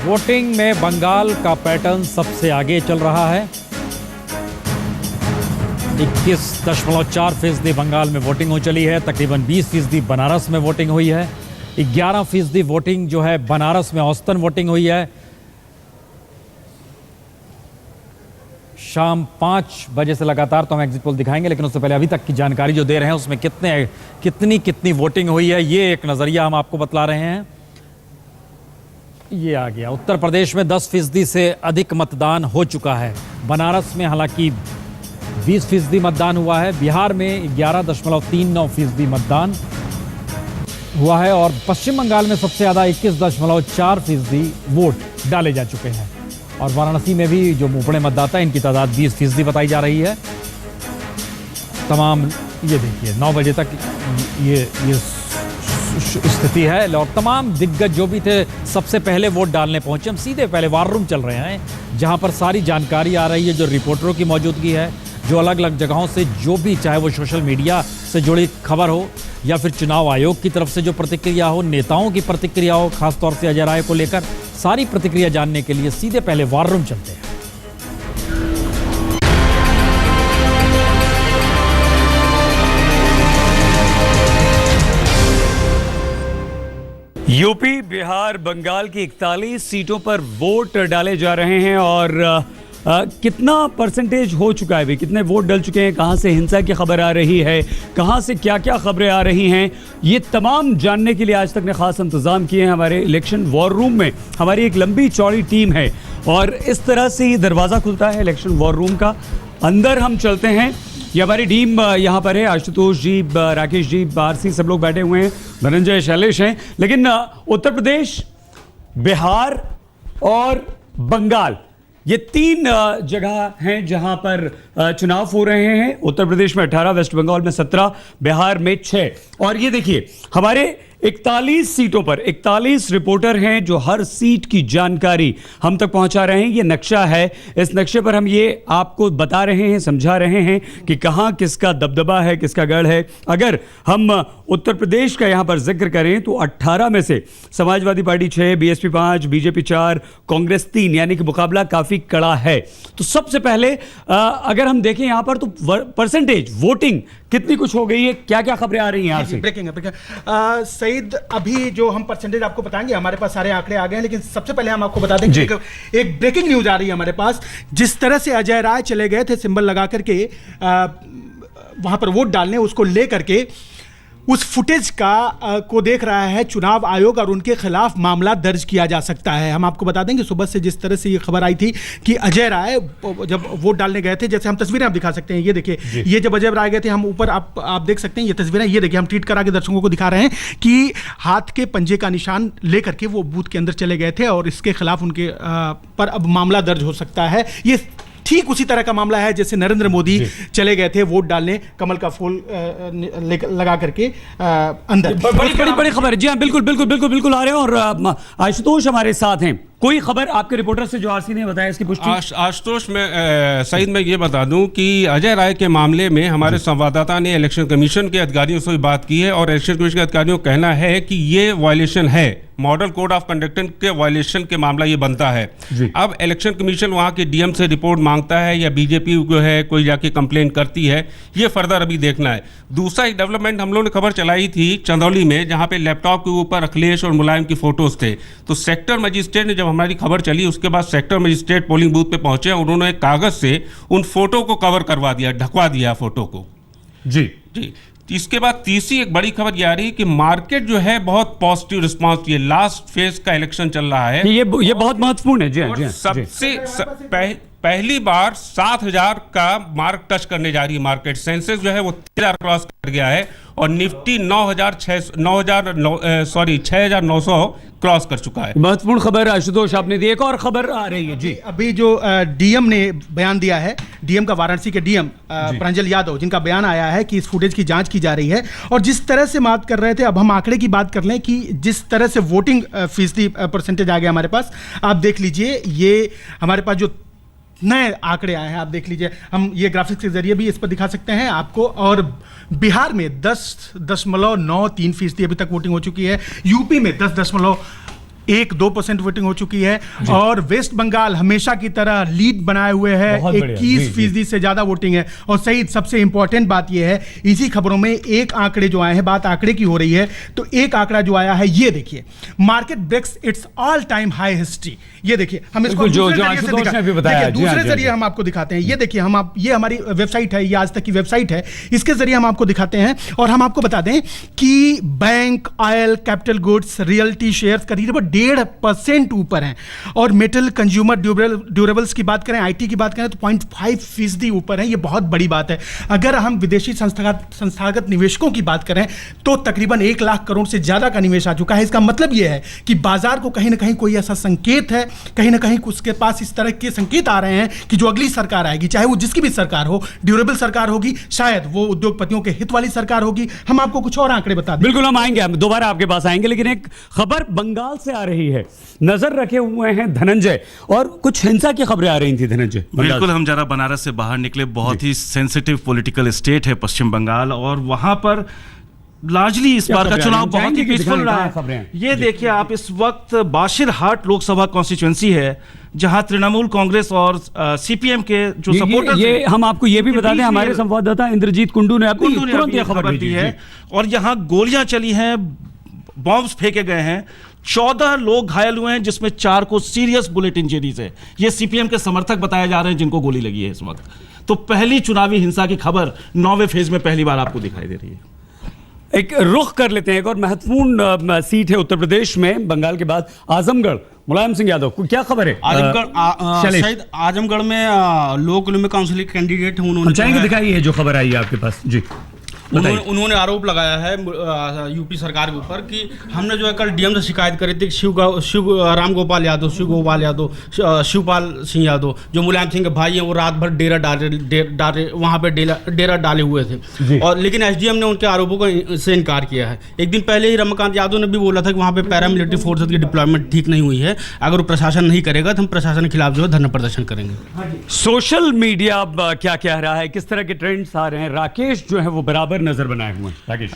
Voting में बंगाल का pattern सबसे आगे चल रहा है। 21.4% बंगाल में वोटिंग हो चली है। तकरीबन 20% बनारस में वोटिंग हुई है। 11% वोटिंग जो है बनारस में औसतन वोटिंग हुई है। शाम 5 बजे से लगातार तो हम एग्जिट पोल दिखाएंगे, लेकिन उससे पहले अभी तक की जानकारी जो दे रहे हैं उसमें कितनी वोटिंग हुई है, ये एक नजरिया हम आपको बतला रहे हैं। ये आ गया। उत्तर प्रदेश में 10% से अधिक मतदान हो चुका है। बनारस में हालांकि 20% मतदान हुआ है। बिहार में 11.39% मतदान हुआ है और पश्चिम बंगाल में सबसे ज्यादा 21.4% वोट डाले जा चुके हैं। और वाराणसी में भी जो मुपड़े मतदाता है इनकी तादाद 20% बताई जा रही है। तमाम ये देखिए 9 बजे तक ये स्थिति है और तमाम दिग्गज जो भी थे सबसे पहले वोट डालने पहुंचे। हम सीधे पहले वार रूम चल रहे हैं जहां पर सारी जानकारी आ रही है, जो रिपोर्टरों की मौजूदगी है, जो अलग अलग जगहों से जो भी, चाहे वो सोशल मीडिया से जुड़ी खबर हो या फिर चुनाव आयोग की तरफ से जो प्रतिक्रिया हो, नेताओं की प्रतिक्रिया हो, खासतौर से अजय राय को लेकर, सारी प्रतिक्रिया जानने के लिए सीधे पहले वार रूम चलते हैं। यूपी, बिहार, बंगाल की 41 सीटों पर वोट डाले जा रहे हैं और कितना परसेंटेज हो चुका है भाई, कितने वोट डल चुके हैं, कहां से हिंसा की खबर आ रही है, कहां से क्या क्या खबरें आ रही हैं, ये तमाम जानने के लिए आज तक ने खास इंतजाम किए हैं हमारे इलेक्शन वॉर रूम में। हमारी एक लंबी चौड़ी टीम है और इस तरह से ही दरवाज़ा खुलता है इलेक्शन वॉर रूम का। अंदर हम चलते हैं। ये हमारी टीम यहाँ पर है। आशुतोष जी, राकेश जी, आरसी, सब लोग बैठे हुए हैं, धनंजय, शैलेश हैं। लेकिन उत्तर प्रदेश, बिहार और बंगाल, ये 3 जगह हैं जहां पर चुनाव हो रहे हैं। उत्तर प्रदेश में 18, वेस्ट बंगाल में 17, बिहार में 6। और ये देखिए हमारे 41 सीटों पर 41 रिपोर्टर हैं जो हर सीट की जानकारी हम तक पहुंचा रहे हैं। ये नक्शा है, इस नक्शे पर हम ये आपको बता रहे हैं, समझा रहे हैं कि कहां किसका दबदबा है, किसका गढ़ है। अगर हम उत्तर प्रदेश का यहां पर जिक्र करें तो 18 में से Samajwadi party 6, BSP 5, BJP 4, Congress 3, यानी कि मुकाबला काफी कड़ा है। तो सबसे पहले अगर हम देखें यहां पर तो परसेंटेज वोटिंग कितनी कुछ हो गई है, क्या क्या खबरें आ रही हैं यहां से? ब्रेकिंग सईद, अभी जो हम परसेंटेज आपको बताएंगे, हमारे पास सारे आंकड़े आ गए हैं, लेकिन सबसे पहले हम आपको बता दें कि एक ब्रेकिंग न्यूज आ रही है हमारे पास। जिस तरह से अजय राय चले गए थे सिंबल लगा करके वहां पर वोट डालने, उसको लेकर के उस फुटेज को देख रहा है चुनाव आयोग और उनके खिलाफ मामला दर्ज किया जा सकता है। हम आपको बता दें कि सुबह से जिस तरह से ये खबर आई थी कि अजय राय जब वोट डालने गए थे, जैसे हम तस्वीरें आप दिखा सकते हैं, ये देखिए, ये जब अजय राय गए थे, हम ऊपर आप देख सकते हैं ये तस्वीरें, ये देखिए, हम ट्वीट करा के दर्शकों को दिखा रहे हैं कि हाथ के पंजे का निशान लेकर के वो बूथ के अंदर चले गए थे और इसके खिलाफ उनके पर अब मामला दर्ज हो सकता है। ये ठीक उसी तरह का मामला है जैसे नरेंद्र मोदी चले गए थे वोट डालने, कमल का फूल लगा करके अंदर। बड़ी खबर है। जी हाँ, बिल्कुल आ रहे हैं। और आशुतोष हमारे साथ हैं। कोई खबर आपके रिपोर्टर से जो आरसी ने बताया इसकी पुष्टि? आशुतोष में सईद मैं ये बता दूं कि अजय राय के मामले में हमारे संवाददाता ने इलेक्शन कमीशन के अधिकारियों से बात की है और इलेक्शन कमीशन के अधिकारियों का कहना है कि ये वायलेशन है, मॉडल कोड ऑफ कंडक्ट के वायलेशन के मामला ये बनता है। अब इलेक्शन कमीशन वहाँ के डीएम से रिपोर्ट मांगता है या बीजेपी जो है कोई जाके कंप्लेंट करती है, ये फर्दर अभी देखना है। दूसरा एक डेवलपमेंट हम लोगों ने खबर चलाई थी चंदौली में, जहाँ पे लैपटॉप के ऊपर अखिलेश और मुलायम की फोटोज थे। तो सेक्टर मजिस्ट्रेट ने, जब हमारी खबर चली उसके बाद सेक्टर मजिस्ट्रेट पोलिंग बूथ पे पहुंचे, उन्होंने एक कागज से उन फोटो को कवर करवा दिया, ढकवा दिया फोटो को। जी। इसके बाद तीसरी एक बड़ी खबर ये आ रही है कि मार्केट जो है बहुत पॉजिटिव रिस्पांस, ये लास्ट फेज का इलेक्शन चल रहा है, ये बहुत महत्वपूर्ण है। जी, सबसे पहली बार 7,000 का मार्क टच करने जा रही है मार्केट। सेंसेक्स जो है वो 3,000 क्रॉस कर गया है और निफ्टी 6,900 क्रॉस कर चुका है। महत्वपूर्ण खबर आशुतोष आपने दी। एक और खबर आ रही है जी, अभी जो डीएम ने बयान दिया है, डीएम का वाराणसी के डीएम प्रांजल यादव, जिनका बयान आया है कि इस फुटेज की जांच की जा रही है। और जिस तरह से बात कर रहे थे, अब हम आंकड़े की बात कर लें कि जिस तरह से वोटिंग फीसदी परसेंटेज आ गया हमारे पास, आप देख लीजिए, ये हमारे पास जो नए आंकड़े आए हैं, आप देख लीजिए, हम ये ग्राफिक्स के जरिए भी इस पर दिखा सकते हैं आपको। और बिहार में 10.93% अभी तक वोटिंग हो चुकी है, यूपी में 10.9 1-2% वोटिंग हो चुकी है और वेस्ट बंगाल हमेशा की तरह लीड बनाए हुए है, बहुत बढ़िया, जी, 21% से ज्यादा वोटिंग है। और सही सबसे इंपॉर्टेंट बात यह है, इसी खबरों में एक आंकड़े जो आए हैं, बात आंकड़े की हो रही है, तो एक आंकड़ा जो आया है ये देखिए, market breaks its all time high history. ये देखिए हम इसको जो दूसरे जरिए से आशुतोष ने भी बताया, देखिए, जी हाँ, दूसरे जी हाँ, जरिए हम आपको दिखाते हैं। ये देखिए ये हमारी वेबसाइट है, ये आज तक की वेबसाइट है, इसके जरिए हम आपको दिखाते हैं और हम आपको बता दें कि bank, oil, capital goods, realty shares करीब 1.5% ऊपर हैं और मेटल, कंज्यूमर ड्यूरेबल्स की बात करें, आईटी की बात करें तो 0.5% ऊपर है। ये बहुत बड़ी बात है। अगर हम विदेशी संस्थागत निवेशकों की बात करें तो तकरीबन 1 लाख करोड़ से ज्यादा का निवेश आ चुका है। इसका मतलब यह है कि बाजार को कहीं ना कहीं कोई ऐसा संकेत है, कहीं ना कहीं उसके पास इस तरह के संकेत आ रहे हैं कि जो अगली सरकार आएगी, चाहे वो जिसकी भी सरकार हो, ड्यूरेबल सरकार होगी, शायद वो उद्योगपतियों के हित वाली सरकार होगी। हम आपको कुछ और आंकड़े बता दें। बिल्कुल, हम आएंगे, हम दोबारा आपके पास आएंगे, लेकिन एक खबर बंगाल से आ रही है। नजर रखे हुए हैं धनंजय, और कुछ हिंसा की खबरें आ रही थी धनंजय। बिल्कुल, हम जरा बनारस से बाहर निकले। बहुत ही सेंसिटिव पॉलिटिकल स्टेट है पश्चिम बंगाल, और वहां पर लार्जली इस बार का चुनाव बहुत ही पीसफुल रहा है। ये देखिए आप, इस वक्त बाशिरहाट लोकसभा कॉन्स्टिट्यूएंसी है जहां तृणमूल कांग्रेस और सीपीएम के जो सपोर्टर्स ये हम आपको ये भी बता दें, हमारे संवाददाता इंद्रजीत कुंडू ने तुरंत ये खबर दी है। और यहां गोलियां चली हैं, बॉम्ब्स फेंके गए हैं, 14 लोग घायल हुए हैं जिसमें 4 को सीरियस बुलेट इंजरीज है। ये सीपीएम के समर्थक बताए जा रहे हैं जिनको गोली लगी है इस वक्त। तो पहली चुनावी हिंसा की खबर 9वें फेज में पहली बार आपको दिखाई दे रही है। एक रुख कर लेते हैं, एक और महत्वपूर्ण सीट है उत्तर प्रदेश में, बंगाल के बाद आजमगढ़। मुलायम सिंह यादव, क्या खबर है? शायद आजमगढ़ में लो किलोमीटर काउंसिल के कैंडिडेट हैं, उन्होंने चाहेंगे दिखाइए जो खबर आई है आपके पास जी। उन्होंने आरोप लगाया है यूपी सरकार के ऊपर कि हमने जो है कल डीएम से शिकायत करी थी शिव राम गोपाल यादव, शिवपाल सिंह यादव जो मुलायम सिंह के भाई हैं, वो रात भर डेरा डाले वहाँ पे डेरा डाले हुए थे, और लेकिन एसडीएम ने उनके आरोपों को से इनकार किया है। एक दिन पहले ही रमाकांत यादव ने भी बोला था कि वहाँ पे पैरामिलिट्री फोर्सेज की डिप्लॉयमेंट ठीक नहीं हुई है, अगर वो प्रशासन नहीं करेगा तो हम प्रशासन के खिलाफ जो है धरना प्रदर्शन करेंगे। सोशल मीडिया क्या कह रहा है, किस तरह के ट्रेंड्स आ रहे हैं? राकेश जो है वो बराबर नजर बनाए हुए हैं। राकेश,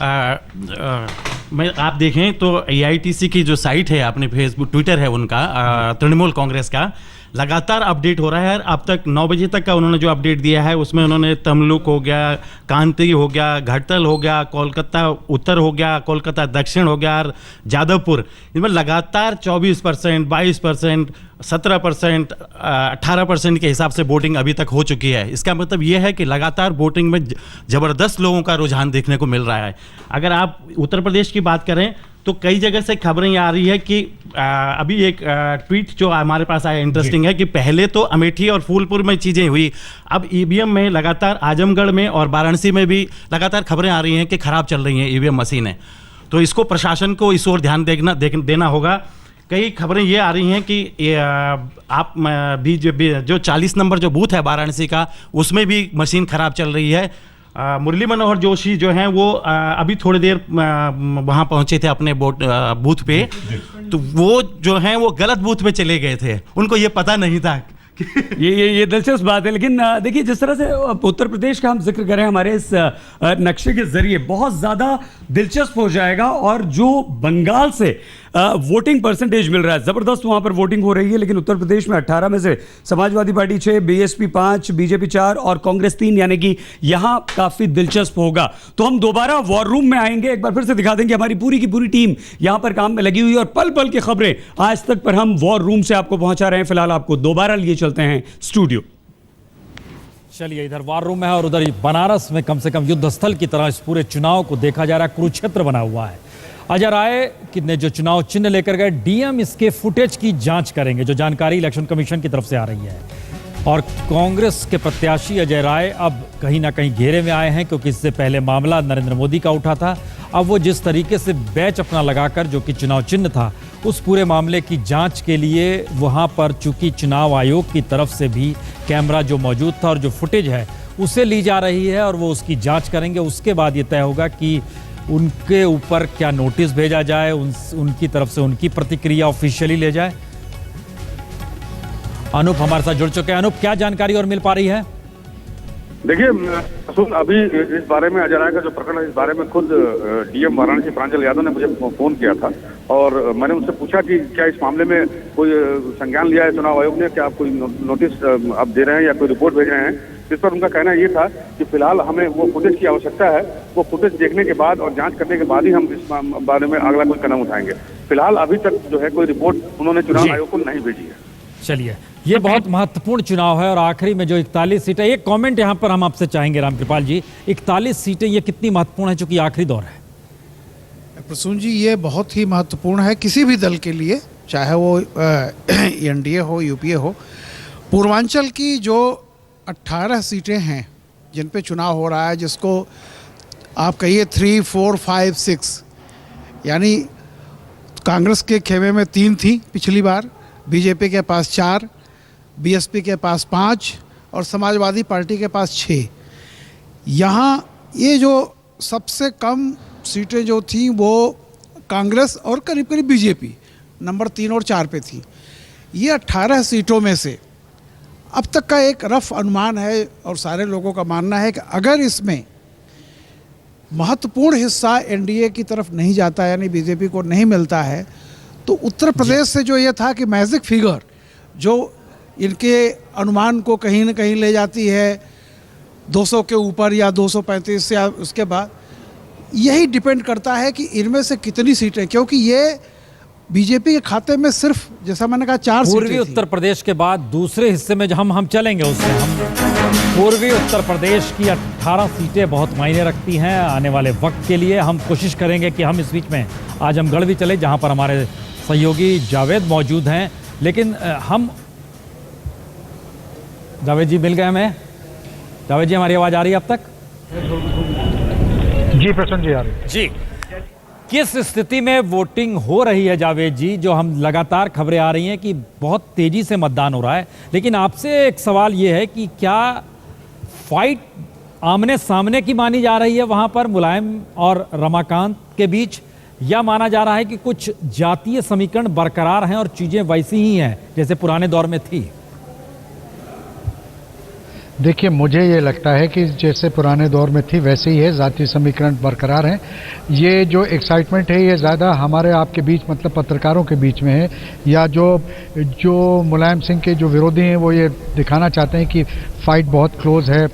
मैं आप देखें तो एआईटीसी की जो साइट है, अपने फेसबुक, ट्विटर है उनका, तृणमूल कांग्रेस का, लगातार अपडेट हो रहा है। अब तक 9 बजे तक का उन्होंने जो अपडेट दिया है उसमें उन्होंने तमलुक हो गया, कांति हो गया, घटतल हो गया, कोलकाता उत्तर हो गया, कोलकाता दक्षिण हो गया, जादवपुर, इसमें लगातार 24%, 22%, 17%, 18% के हिसाब से वोटिंग अभी तक हो चुकी है। इसका मतलब ये है कि लगातार वोटिंग में ज़बरदस्त लोगों का रुझान देखने को मिल रहा है। अगर आप उत्तर प्रदेश की बात करें तो कई जगह से खबरें आ रही है कि अभी एक ट्वीट जो हमारे पास आया इंटरेस्टिंग है कि पहले तो अमेठी और फूलपुर में चीज़ें हुई, अब ईवीएम में लगातार आजमगढ़ में और वाराणसी में भी लगातार खबरें आ रही हैं कि ख़राब चल रही हैं ईवीएम मशीनें। तो इसको प्रशासन को इस ओर ध्यान देना होगा। कई खबरें ये आ रही हैं कि आप बीजेपी जो 40 नंबर जो बूथ है वाराणसी का, उसमें भी मशीन ख़राब चल रही है। मुरली मनोहर जोशी जो हैं वो अभी थोड़ी देर वहाँ पहुँचे थे अपने बूथ पे, तो वो जो हैं वो गलत बूथ पे चले गए थे, उनको ये पता नहीं था। ये दिलचस्प बात है। लेकिन देखिए, जिस तरह से उत्तर प्रदेश का हम जिक्र करें हमारे इस नक्शे के जरिए, बहुत ज़्यादा दिलचस्प हो जाएगा। और जो बंगाल से वोटिंग परसेंटेज मिल रहा है, ज़बरदस्त वहाँ पर वोटिंग हो रही है। लेकिन उत्तर प्रदेश में 18 में से समाजवादी पार्टी 6, बीएसपी 5, बीजेपी 4 और कांग्रेस 3, यानी कि यहाँ काफ़ी दिलचस्प होगा। तो हम दोबारा वॉर रूम में आएंगे, एक बार फिर से दिखा देंगे हमारी पूरी की पूरी टीम यहाँ पर काम में लगी हुई है, और पल पल की खबरें आज तक पर हम वॉर रूम से आपको पहुँचा रहे हैं। फिलहाल आपको दोबारा लिए चलते हैं स्टूडियो। चलिए, इधर वार रूम है और उधर बनारस में कम से कम युद्ध स्थल की तरह इस पूरे चुनाव को देखा जा रहा है। कुरुक्षेत्र बना हुआ है। अजय राय ने जो चुनाव चिन्ह लेकर गए, डीएम इसके फुटेज की जांच करेंगे, जो जानकारी इलेक्शन कमीशन की तरफ से आ रही है। और कांग्रेस के प्रत्याशी अजय राय अब कहीं ना कहीं घेरे में आए हैं, क्योंकि इससे पहले मामला नरेंद्र मोदी का उठा था। अब वो जिस तरीके से बैच अपना लगाकर, जो कि चुनाव चिन्ह था, उस पूरे मामले की जांच के लिए वहां पर चूंकि चुनाव आयोग की तरफ से भी कैमरा जो मौजूद था और जो फुटेज है उसे ली जा रही है, और वो उसकी जांच करेंगे। उसके बाद ये तय होगा कि उनके ऊपर क्या नोटिस भेजा जाए, उनकी तरफ से उनकी प्रतिक्रिया ऑफिशियली ले जाए। अनूप हमारे साथ जुड़ चुके हैं। अनूप, क्या जानकारी और मिल पा रही है? देखिए सुन, अभी इस बारे में अजय राय का जो प्रकरण है, इस बारे में खुद डीएम वाराणसी प्रांजल यादव ने मुझे फोन किया था और मैंने उनसे पूछा कि क्या इस मामले में कोई संज्ञान लिया है चुनाव आयोग ने, क्या आप कोई नोटिस आप दे रहे हैं या कोई रिपोर्ट भेज रहे हैं। जिस पर उनका कहना ये था कि फिलहाल हमें वो फुटेज की आवश्यकता है, वो फुटेज देखने के बाद और जांच करने के बाद ही हम इस बारे में अगला कोई कदम उठाएंगे। फिलहाल अभी तक जो है कोई रिपोर्ट उन्होंने चुनाव आयोग को नहीं भेजी है। चलिए, ये बहुत महत्वपूर्ण चुनाव है और आखिरी में जो 41 सीटें, एक कमेंट यहाँ पर हम आपसे चाहेंगे रामकृपाल जी, 41 सीटें ये कितनी महत्वपूर्ण है चूंकि आखिरी दौर है? प्रसून जी, ये बहुत ही महत्वपूर्ण है किसी भी दल के लिए, चाहे वो एनडीए हो, यूपीए हो। पूर्वांचल की जो 18 सीटें हैं जिन पे चुनाव हो रहा है, जिसको आप कहिए 3, 4, 5, 6, यानी कांग्रेस के खेमे में 3 थी पिछली बार, बीजेपी के पास 4, बीएसपी के पास 5 और समाजवादी पार्टी के पास 6। यहाँ ये जो सबसे कम सीटें जो थी वो कांग्रेस और करीब करीब बीजेपी नंबर 3 और 4 पे थी। ये 18 सीटों में से अब तक का एक रफ अनुमान है और सारे लोगों का मानना है कि अगर इसमें महत्वपूर्ण हिस्सा एनडीए की तरफ नहीं जाता, यानी बीजेपी को नहीं मिलता है, तो उत्तर प्रदेश से जो ये था कि मैजिक फिगर जो इनके अनुमान को कहीं न कहीं ले जाती है 200 के ऊपर या 235 या उसके बाद, यही डिपेंड करता है कि इनमें से कितनी सीटें, क्योंकि ये बीजेपी के खाते में सिर्फ, जैसा मैंने कहा, 4 सीटें पूर्वी उत्तर प्रदेश के बाद दूसरे हिस्से में जो हम चलेंगे उससे हम पूर्वी उत्तर प्रदेश की 18 सीटें बहुत मायने रखती हैं आने वाले वक्त के लिए। हम कोशिश करेंगे कि हम इस बीच में आजमगढ़ भी चले जहां पर हमारे सहयोगी जावेद मौजूद हैं, लेकिन हम जावेद जी मिल गए हमें। जावेद जी, हमारी आवाज़ आ रही है अब तक? जी प्रसन्न जी, आ रही है जी। किस स्थिति में वोटिंग हो रही है जावेद जी? जो हम लगातार खबरें आ रही हैं कि बहुत तेजी से मतदान हो रहा है, लेकिन आपसे एक सवाल ये है कि क्या फाइट आमने सामने की मानी जा रही है वहां पर मुलायम और रमाकांत के बीच, या माना जा रहा है कि कुछ जातीय समीकरण बरकरार हैं और चीजें वैसी ही हैं जैसे पुराने दौर में थी? देखिए, मुझे ये लगता है कि जैसे पुराने दौर में थी वैसे ही है, जातीय समीकरण बरकरार हैं। ये जो एक्साइटमेंट है ये ज़्यादा हमारे आपके बीच, मतलब पत्रकारों के बीच में है, या जो मुलायम सिंह के जो विरोधी हैं वो ये दिखाना चाहते हैं कि फाइट बहुत क्लोज है,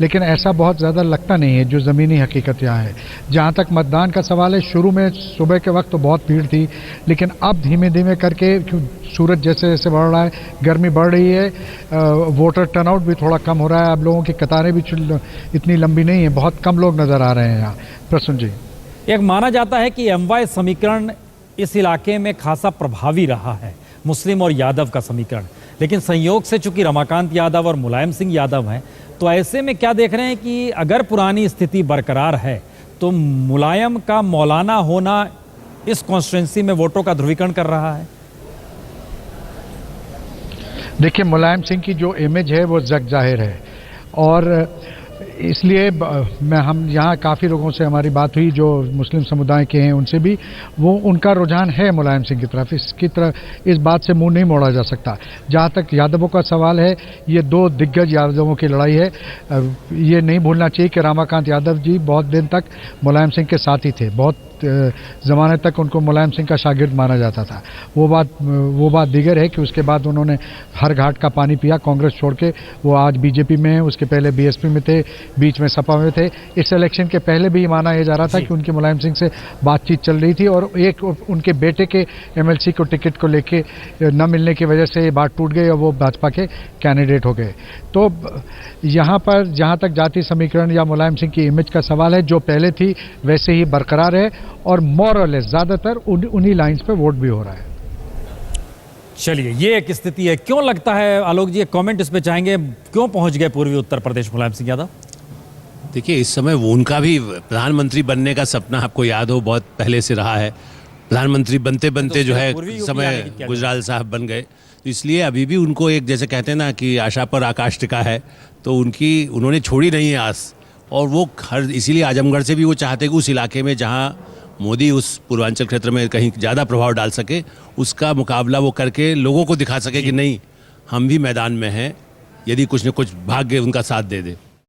लेकिन ऐसा बहुत ज़्यादा लगता नहीं है। जो ज़मीनी हकीकत यहाँ है, जहाँ तक मतदान का सवाल है, शुरू में सुबह के वक्त तो बहुत भीड़ थी, लेकिन अब धीमे धीमे करके सूरज जैसे जैसे बढ़ रहा है, गर्मी बढ़ रही है, वोटर टर्नआउट भी थोड़ा कम हो रहा है। अब लोगों की कतारें भी इतनी लंबी नहीं है, बहुत कम लोग नज़र आ रहे हैं यहाँ। प्रसून जी, एक माना जाता है कि एमवाई समीकरण इस इलाके में खासा प्रभावी रहा है, मुस्लिम और यादव का समीकरण, लेकिन संयोग से चूंकि रमाकांत यादव और मुलायम सिंह यादव हैं, तो ऐसे में क्या देख रहे हैं कि अगर पुरानी स्थिति बरकरार है तो मुलायम का मौलाना होना इस कॉन्स्टिट्यूंसी में वोटों का ध्रुवीकरण कर रहा है? देखिए, मुलायम सिंह की जो इमेज है वो जग जाहिर है, और इसलिए हम यहाँ काफ़ी लोगों से हमारी बात हुई जो मुस्लिम समुदाय के हैं, उनसे भी वो उनका रुझान है मुलायम सिंह की तरफ। इसकी तरफ इस बात से मुंह नहीं मोड़ा जा सकता। जहाँ तक यादवों का सवाल है, ये 2 दिग्गज यादवों की लड़ाई है। ये नहीं भूलना चाहिए कि रमाकांत यादव जी बहुत दिन तक मुलायम सिंह के साथ ही थे, बहुत ज़माने तक उनको मुलायम सिंह का शागिर्द माना जाता था। वो बात दीगर है कि उसके बाद उन्होंने हर घाट का पानी पिया, कांग्रेस छोड़ के। वो आज बीजेपी में है, उसके पहले बीएसपी में थे, बीच में सपा में थे। इस इलेक्शन के पहले भी माना यह जा रहा था कि उनकी मुलायम सिंह से बातचीत चल रही थी, और एक उनके बेटे के एमएलसी को टिकट को लेके न मिलने की वजह से ये बात टूट गई और वो भाजपा के कैंडिडेट हो गए। तो यहाँ पर जहाँ तक जातीय समीकरण या मुलायम सिंह की इमेज का सवाल है, जो पहले थी वैसे ही बरकरार है, और मोरलेस ज़्यादातर उन्हीं लाइंस पे वोट भी हो रहा है। चलिए, ये एक स्थिति है। क्यों लगता है, आलोक जी एक कमेंट इस पे चाहेंगे, क्यों पहुंच गए पूर्वी उत्तर प्रदेश मुलायम सिंह यादव? देखिए, इस समय वो उनका भी प्रधानमंत्री बनने का सपना आपको याद हो बहुत पहले से रहा है। प्रधानमंत्री बनते बनते जो है समय गुजराल साहब बन गए, तो इसलिए अभी भी उनको एक, जैसे कहते हैं ना कि आशा पर आकाश टिका है, तो उन्होंने छोड़ी नहीं है आस। और वो इसीलिए आजमगढ़ से भी वो चाहते कि उस इलाके में जहाँ मोदी उस पूर्वांचल क्षेत्र में कहीं ज़्यादा प्रभाव डाल सके, उसका मुकाबला वो करके लोगों को दिखा सके कि नहीं, हम भी मैदान में हैं, यदि कुछ न कुछ भाग्य उनका साथ दे दे।